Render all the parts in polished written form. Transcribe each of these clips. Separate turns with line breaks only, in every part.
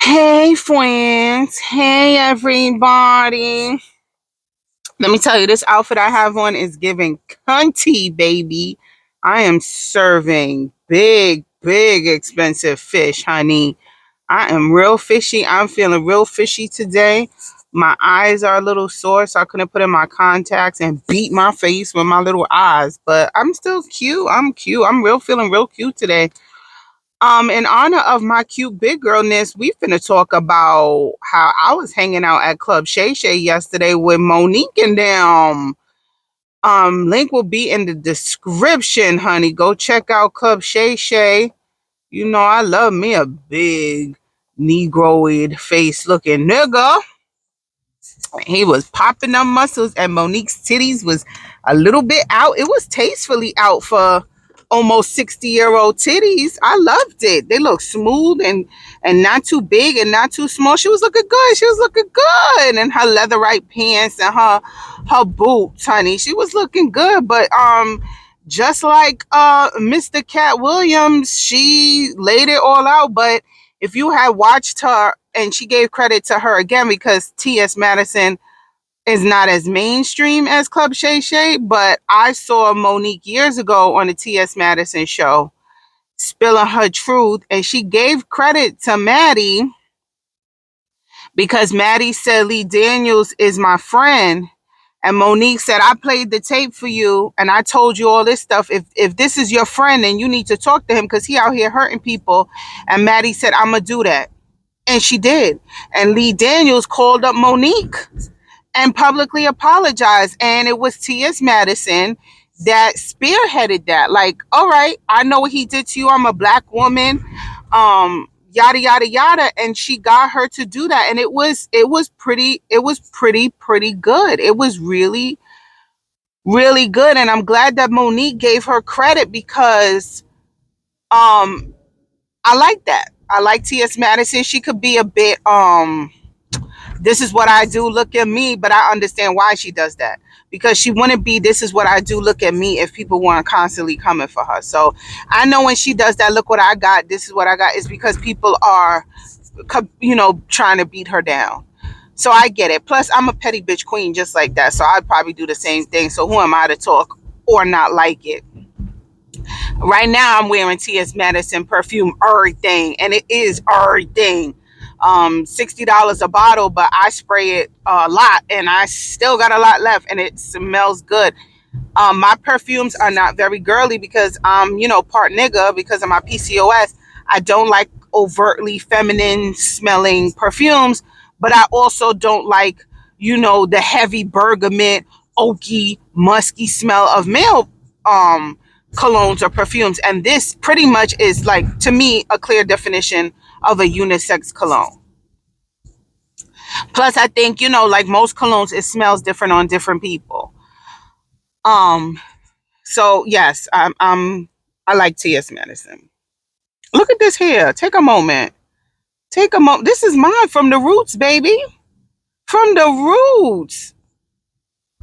Hey friends, hey everybody. Let me tell you, this outfit I have on is giving cunty, baby. I am serving big, big, expensive fish, honey. I am real fishy. I'm feeling real fishy today. My eyes are a little sore, so I couldn't put in my contacts and beat my face with my little eyes. But I'm still cute. I'm cute. I'm real feeling real cute today. In honor of my cute big girlness, we finna talk about how I was hanging out at Club Shay Shay yesterday with Monique and them. Link will be in the description, honey. Go check out Club Shay Shay. You know I love me a big negroid face looking nigga. He was popping them muscles, and Monique's titties was a little bit out. It was tastefully out for almost 60-year-old titties. I loved it. They looked smooth and not too big and not too small. She was looking good. She was looking good. And her leatherite pants and her boots, honey. She was looking good. But just like Mr. Cat Williams, she laid it all out. But if you had watched her, and she gave credit to her again because T.S. Madison is not as mainstream as Club Shay Shay, but I saw Monique years ago on the T.S. Madison show spilling her truth, and she gave credit to Maddie because Maddie said Lee Daniels is my friend. And Monique said, I played the tape for you and I told you all this stuff. If this is your friend, then you need to talk to him because he out here hurting people. And Maddie said, I'm going to do that. And she did. And Lee Daniels called up Monique and publicly apologized. And it was T.S. Madison that spearheaded that. Like, all right, I know what he did to you. I'm a black woman. Yada yada yada. And she got her to do that. And it was pretty good. It was really, really good. And I'm glad that Monique gave her credit because I like that. I like T.S. Madison. She could be a bit this is what I do, look at me, but I understand why she does that. Because she wouldn't be this is what I do, look at me if people weren't constantly coming for her. So I know when she does that, look what I got, this is what I got, is because people are trying to beat her down. So I get it. Plus I'm a petty bitch queen just like that. So I'd probably do the same thing. So who am I to talk or not like it? Right now, I'm wearing T.S. Madison perfume, everything, and it is everything. $60 a bottle, but I spray it a lot, and I still got a lot left, and it smells good. My perfumes are not very girly because I'm, part nigga because of my PCOS. I don't like overtly feminine smelling perfumes, but I also don't like, the heavy bergamot, oaky, musky smell of male colognes or perfumes. And this pretty much is, like, to me, a clear definition of a unisex cologne. Plus, I think, like most colognes, it smells different on different people. Um, so yes, I like T.S. Madison. Look at this here. Take a moment. Take a moment. This is mine from the roots, baby. From the roots.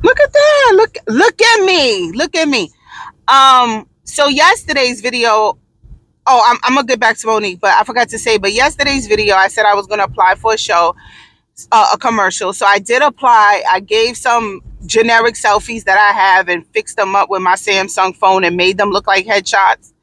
Look at that. Look at me. Look at me. So yesterday's video. Oh, I'm gonna get back to Monique, but I forgot to say. But yesterday's video, I said I was gonna apply for a show, a commercial. So I did apply. I gave some generic selfies that I have and fixed them up with my Samsung phone and made them look like headshots.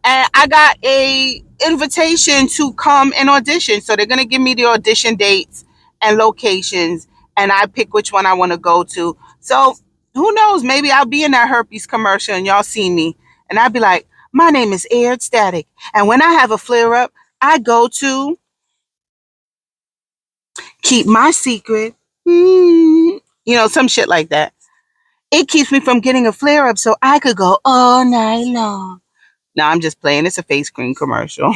And I got a invitation to come and audition. So they're gonna give me the audition dates and locations, and I pick which one I want to go to. So who knows? Maybe I'll be in that herpes commercial and y'all see me, and I'll be like, "My name is Air Static, and when I have a flare up, I go to keep my secret." Some shit like that. It keeps me from getting a flare up, so I could go all night long. No, I'm just playing. It's a face cream commercial.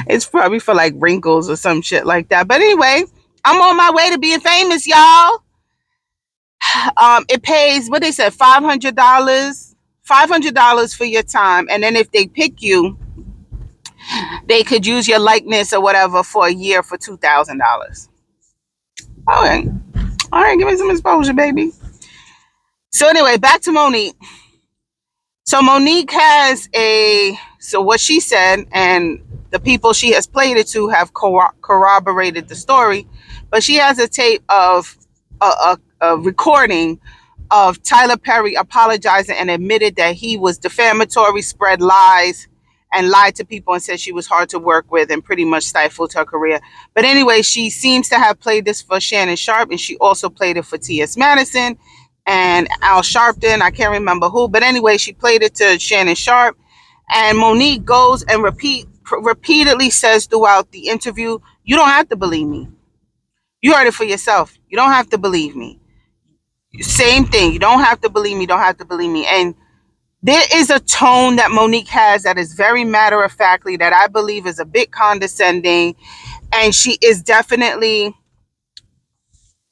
It's probably for like wrinkles or some shit like that. But anyway, I'm on my way to being famous, y'all. It pays what they said, $500 for your time, and then if they pick you, they could use your likeness or whatever for a year for $2,000. All right, give me some exposure, baby. So anyway, back to Monique. So Monique has so what she said, and The people she has played it to have corroborated the story, but she has a tape of a recording of Tyler Perry apologizing and admitted that he was defamatory, spread lies, and lied to people and said she was hard to work with and pretty much stifled her career. But anyway, she seems to have played this for Shannon Sharpe, and she also played it for T.S. Madison and Al Sharpton. I can't remember who, but anyway, she played it to Shannon Sharpe. And Monique goes and repeatedly says throughout the interview, you don't have to believe me. You heard it for yourself. You don't have to believe me. Same thing. You don't have to believe me. Don't have to believe me. And there is a tone that Monique has that is very matter of factly that I believe is a bit condescending. And she is definitely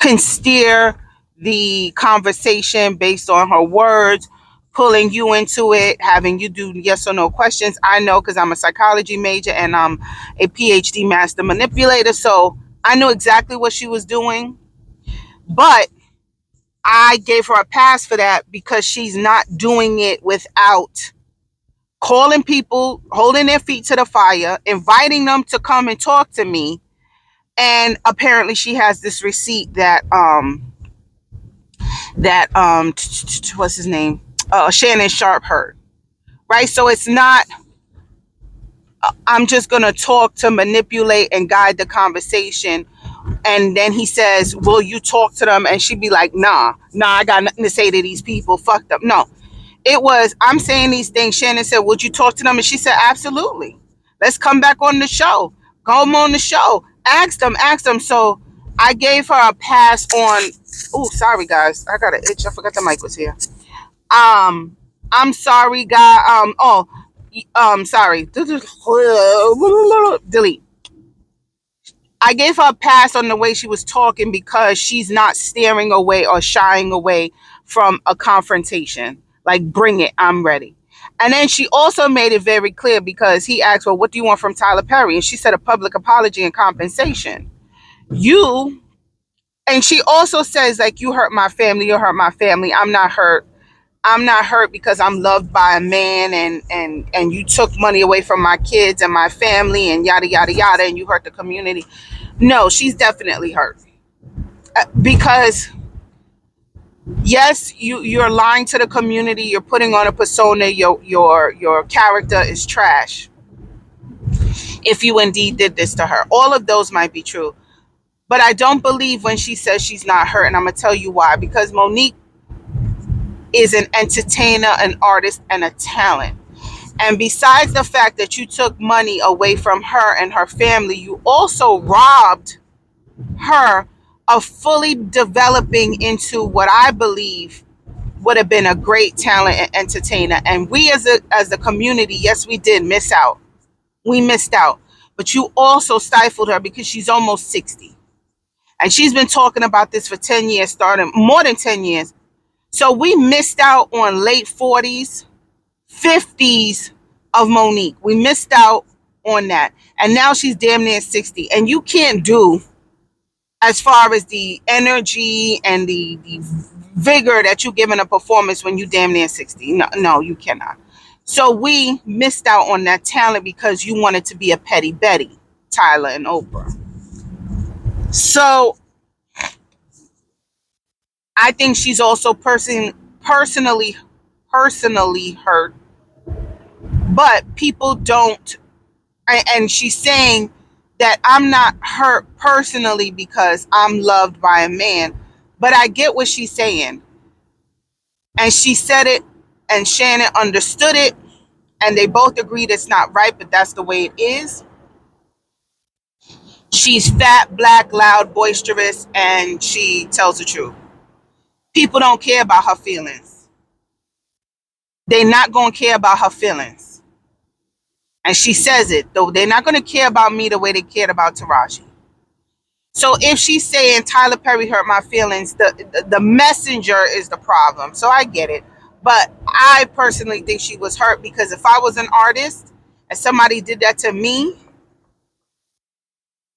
can steer the conversation based on her words, pulling you into it, having you do yes or no questions. I know because I'm a psychology major and I'm a PhD master manipulator. So I knew exactly what she was doing. But I gave her a pass for that because she's not doing it without calling people, holding their feet to the fire, inviting them to come and talk to me. And apparently she has this receipt that what's his name? Shannon Sharpe heard. Right? So it's not I'm just going to talk to manipulate and guide the conversation. And then he says, will you talk to them? And she'd be like, nah, I got nothing to say to these people. Fuck them. No, it was, I'm saying these things. Shannon said, would you talk to them? And she said, absolutely. Let's come back on the show. Go on the show. Ask them. So I gave her a pass on. Oh, sorry, guys. I got an itch. I forgot the mic was here. I'm sorry, guy. Sorry. Delete. I gave her a pass on the way she was talking because she's not staring away or shying away from a confrontation. Like, bring it, I'm ready. And then she also made it very clear because he asked, well, what do you want from Tyler Perry? And she said a public apology and compensation. And she also says, like, you hurt my family, you hurt my family. I'm not hurt. I'm not hurt because I'm loved by a man and you took money away from my kids and my family and yada, yada, yada, and you hurt the community. No, she's definitely hurt. Because, yes, you're lying to the community. You're putting on a persona. Your character is trash. If you indeed did this to her. All of those might be true. But I don't believe when she says she's not hurt. And I'm going to tell you why. Because Monique is an entertainer, an artist, and a talent. And besides the fact that you took money away from her and her family, you also robbed her of fully developing into what I believe would have been a great talent and entertainer. And we as a community, yes, we did miss out. We missed out. But you also stifled her because she's almost 60. And she's been talking about this for 10 years, starting more than 10 years. So we missed out on late 40s, 50s of Monique. We missed out on that. And now she's damn near 60. And you can't do, as far as the energy and the vigor that you give in a performance when you damn near 60. No, you cannot. So we missed out on that talent because you wanted to be a petty Betty, Tyler and Oprah. So I think she's also personally hurt, but people don't. And she's saying that I'm not hurt personally because I'm loved by a man, but I get what she's saying. And she said it, and Shannon understood it, and they both agreed it's not right, but that's the way it is. She's fat, black, loud, boisterous, and she tells the truth. People don't care about her feelings. They're not going to care about her feelings. And she says it, though they're not going to care about me the way they cared about Taraji. So if she's saying Tyler Perry hurt my feelings, the messenger is the problem. So I get it. But I personally think she was hurt because if I was an artist and somebody did that to me,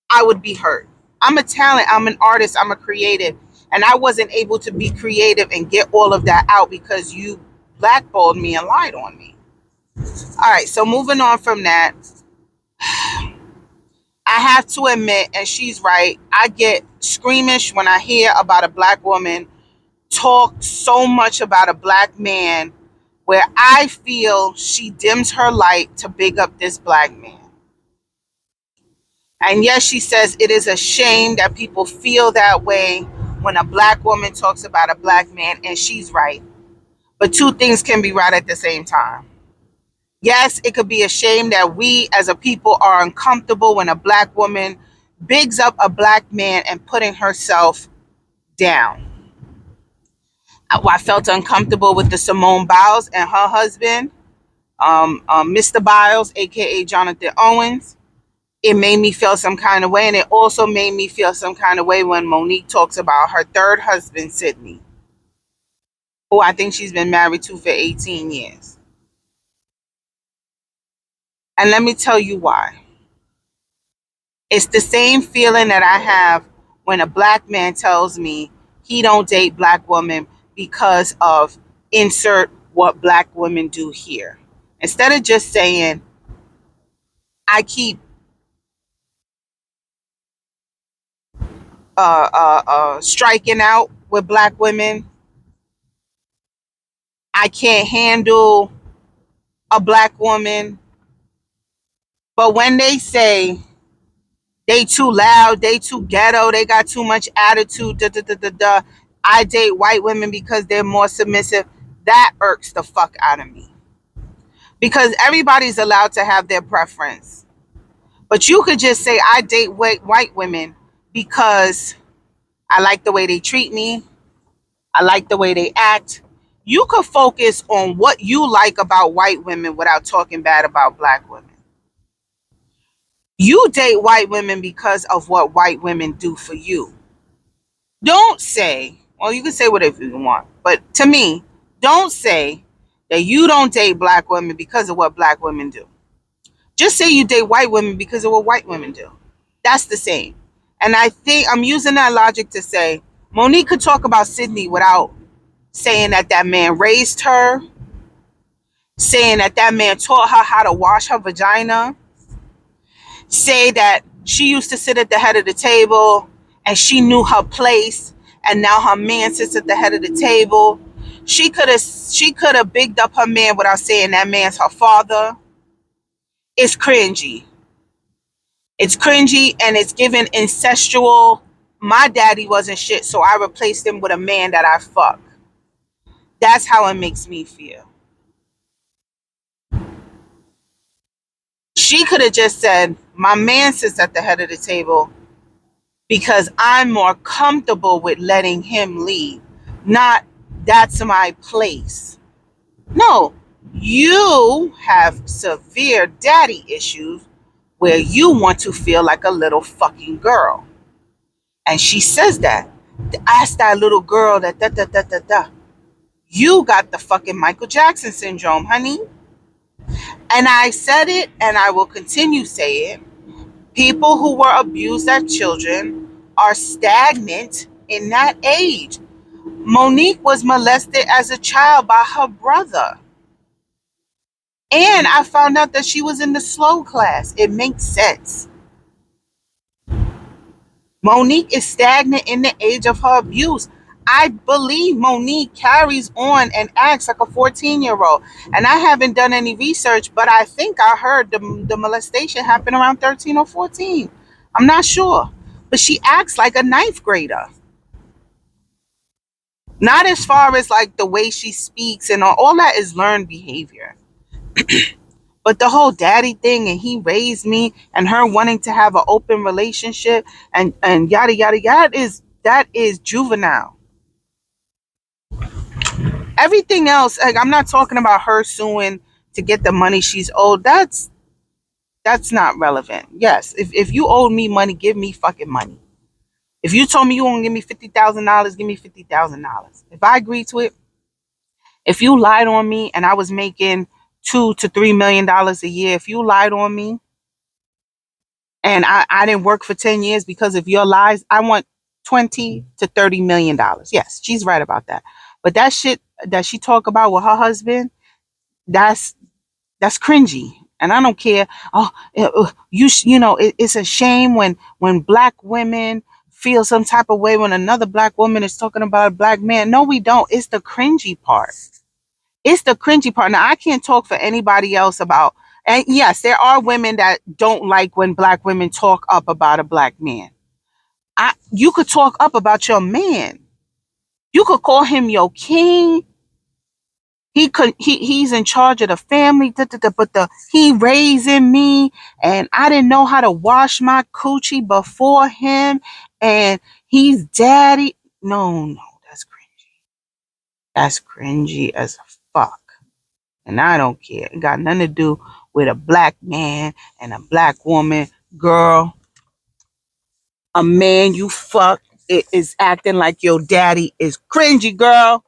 I would be hurt. I'm a talent. I'm an artist. I'm a creative. And I wasn't able to be creative and get all of that out because you blackballed me and lied on me. All right, so moving on from that. have to admit, and she's right, I get squeamish when I hear about a black woman talk so much about a black man, where I feel she dims her light to big up this black man. And yes, she says it is a shame that people feel that way when a black woman talks about a black man, and she's right. But two things can be right at the same time. Yes, it could be a shame that we as a people are uncomfortable when a black woman bigs up a black man and putting herself down. I felt uncomfortable with the Simone Biles and her husband, Mr. Biles, aka Jonathan Owens. It made me feel some kind of way, and it also made me feel some kind of way when Monique talks about her third husband, Sydney, who I think she's been married to for 18 years. And let me tell you why. It's the same feeling that I have when a black man tells me he don't date black women because of insert what black women do here. Instead of just saying, I keep striking out with black women, I can't handle a black woman. But when they say they too loud, they too ghetto, they got too much attitude, da da da da da, I date white women because they're more submissive, that irks the fuck out of me. Because everybody's allowed to have their preference. But you could just say, I date white women because I like the way they treat me, I like the way they act. You could focus on what you like about white women without talking bad about black women. You date white women because of what white women do for you. Don't say, well, you can say whatever you want, but to me, don't say that you don't date black women because of what black women do. Just say you date white women because of what white women do. That's the same. And I think I'm using that logic to say Monique could talk about Sydney without saying that that man raised her, saying that that man taught her how to wash her vagina, say that she used to sit at the head of the table and she knew her place, and now her man sits at the head of the table. She could have bigged up her man without saying that man's her father. It's cringy. It's cringy, and it's given incestual. My daddy wasn't shit, so I replaced him with a man that I fuck. That's how it makes me feel. She could have just said, my man sits at the head of the table because I'm more comfortable with letting him lead, not that's my place. No, you have severe daddy issues where you want to feel like a little fucking girl. And she says that. Ask that little girl that da da da da da. You got the fucking Michael Jackson syndrome, honey. And I said it, and I will continue say it. People who were abused as children are stagnant in that age. Monique was molested as a child by her brother. And I found out that she was in the slow class. It makes sense. Monique is stagnant in the age of her abuse. I believe Monique carries on and acts like a 14-year-old. And I haven't done any research, but I think I heard the molestation happened around 13 or 14. I'm not sure. But she acts like a ninth grader. Not as far as like the way she speaks and all that is learned behavior. But the whole daddy thing, and he raised me, and her wanting to have an open relationship, and yada yada yada, that is juvenile. Everything else, like, I'm not talking about her suing to get the money she's owed. That's not relevant. Yes, if you owed me money, give me fucking money. If you told me you want to give me $50,000, give me $50,000. If I agree to it, if you lied on me and I was making $2 to $3 million a year, if you lied on me and I didn't work for 10 years because of your lies, I want 20 to $30 million. Yes, she's right about that. But that shit that she talk about with her husband, that's cringy. And I don't care. Oh, it's a shame when black women feel some type of way when another black woman is talking about a black man. No, we don't. It's the cringy part. It's the cringy part. Now, I can't talk for anybody else about, and yes, there are women that don't like when black women talk up about a black man. You could talk up about your man. You could call him your king. He's in charge of the family, but he raising me, and I didn't know how to wash my coochie before him, and he's daddy. No, that's cringy. That's cringy as fuck. And I don't care. It got nothing to do with a black man and a black woman. Girl, a man you fuck it is acting like your daddy is cringy, girl.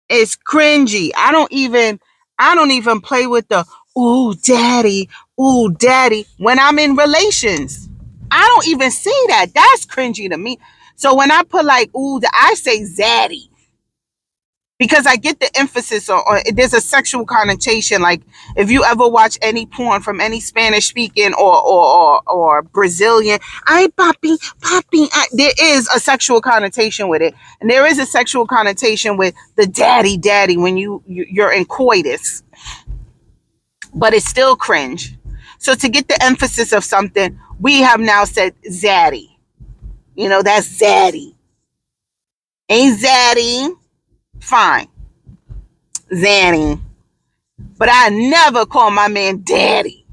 It's cringy. I don't even play with the ooh daddy when I'm in relations. I don't even see that. That's cringy to me. So when I put like ooh, I say zaddy because I get the emphasis on there's a sexual connotation. Like if you ever watch any porn from any Spanish speaking or Brazilian, I papi, there is a sexual connotation with it, and there is a sexual connotation with the daddy when you're in coitus, but it's still cringe. So to get the emphasis of something, we have now said zaddy. That's zaddy. Ain't zaddy fine, zanny. But I never call my man daddy.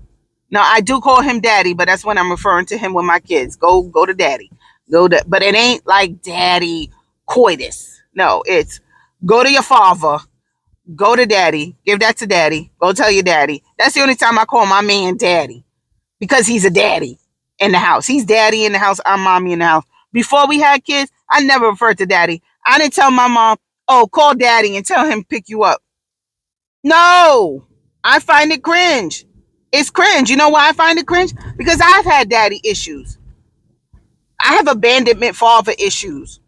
No, I do call him daddy, but that's when I'm referring to him with my kids. Go to daddy. But it ain't like daddy coitus. No, it's go to your father. Go to daddy. Give that to daddy. Go tell your daddy. That's the only time I call my man daddy because he's a daddy in the house. He's daddy in the house. I'm mommy in the house. Before we had kids, I never referred to daddy. I didn't tell my mom, oh, call daddy and tell him to pick you up. No, I find it cringe. It's cringe. You know why I find it cringe? Because I've had daddy issues. I have abandonment father issues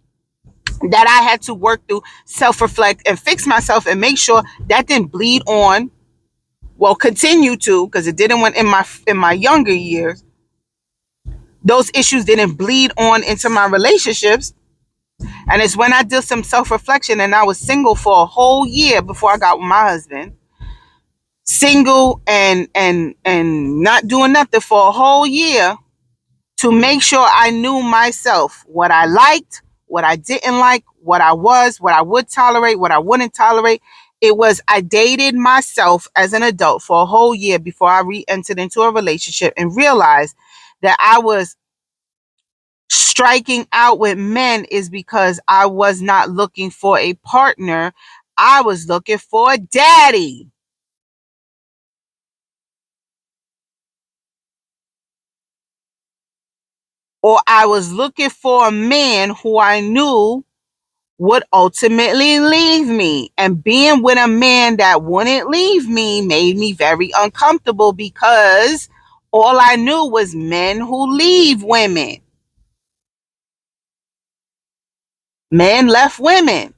that I had to work through, self-reflect, and fix myself and make sure that didn't bleed on. Well, continue to, because it didn't went in my younger years. Those issues didn't bleed on into my relationships. And it's when I did some self-reflection and I was single for a whole year before I got with my husband. Single and not doing nothing for a whole year to make sure I knew myself, what I liked, what I didn't like, what I was, what I would tolerate, what I wouldn't tolerate. It was I dated myself as an adult for a whole year before I re-entered into a relationship and realized that I was striking out with men is because I was not looking for a partner. I was looking for a daddy. Or I was looking for a man who I knew would ultimately leave me. And being with a man that wouldn't leave me made me very uncomfortable because all I knew was men who leave women. Men left women.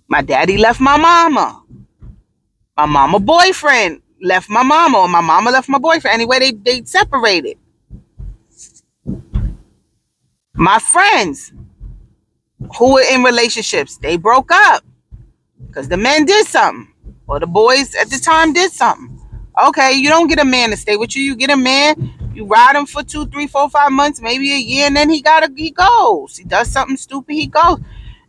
My daddy left my mama. My mama boyfriend left my mama, or my mama left my boyfriend. Anyway, they separated. My friends who were in relationships, they broke up because the men did something, or the boys at the time did something. Okay, you don't get a man to stay with you. You get a man, you ride him for 2, 3, 4, 5 months, maybe a year, and then he goes. He does something stupid, he goes.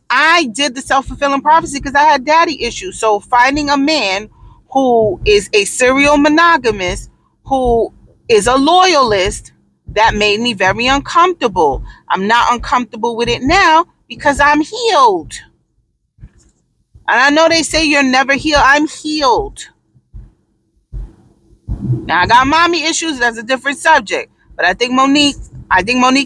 I did the self-fulfilling prophecy because I had daddy issues. So finding a man who is a serial monogamist, who is a loyalist, that made me very uncomfortable. I'm not uncomfortable with it now because I'm healed. And I know they say you're never healed. I'm healed. Now I got mommy issues. That's a different subject. But I think Monique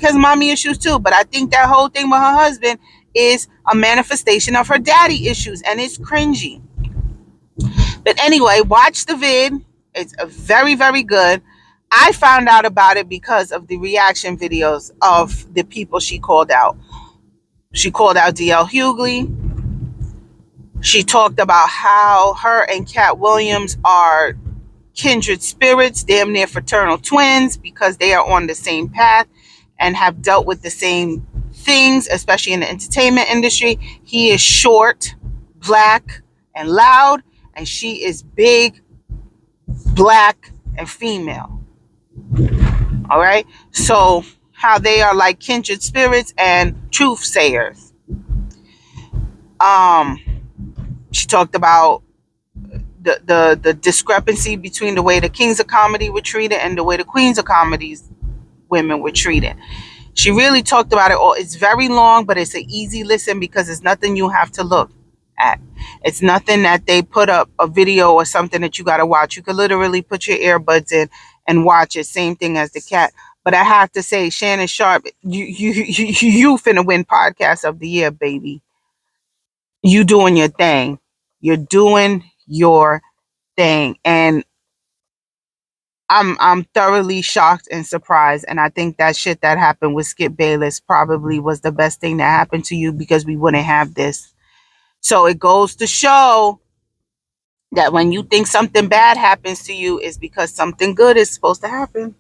has mommy issues too. But I think that whole thing with her husband is a manifestation of her daddy issues, and it's cringy. But anyway, watch the vid. It's very, very good. I found out about it because of the reaction videos of the people she called out. She called out DL Hughley. She talked about how her and Cat Williams are kindred spirits, damn near fraternal twins, because they are on the same path and have dealt with the same things, especially in the entertainment industry. He is short, black, and loud, and she is big, black, and female. All right. So how they are like kindred spirits and truth sayers. She talked about the discrepancy between the way the kings of comedy were treated and the way the queens of comedies women were treated. She really talked about it all. It's very long, but it's an easy listen because it's nothing you have to look at. It's nothing that they put up a video or something that you got to watch. You could literally put your earbuds in and watch it. Same thing as the cat. But I have to say, Shannon Sharp, you finna win podcast of the year, baby. You doing your thing. You're doing your thing. And I'm thoroughly shocked and surprised, and I think that shit that happened with Skip Bayless probably was the best thing that happened to you because we wouldn't have this. So it goes to show that when you think something bad happens to you, it's because something good is supposed to happen.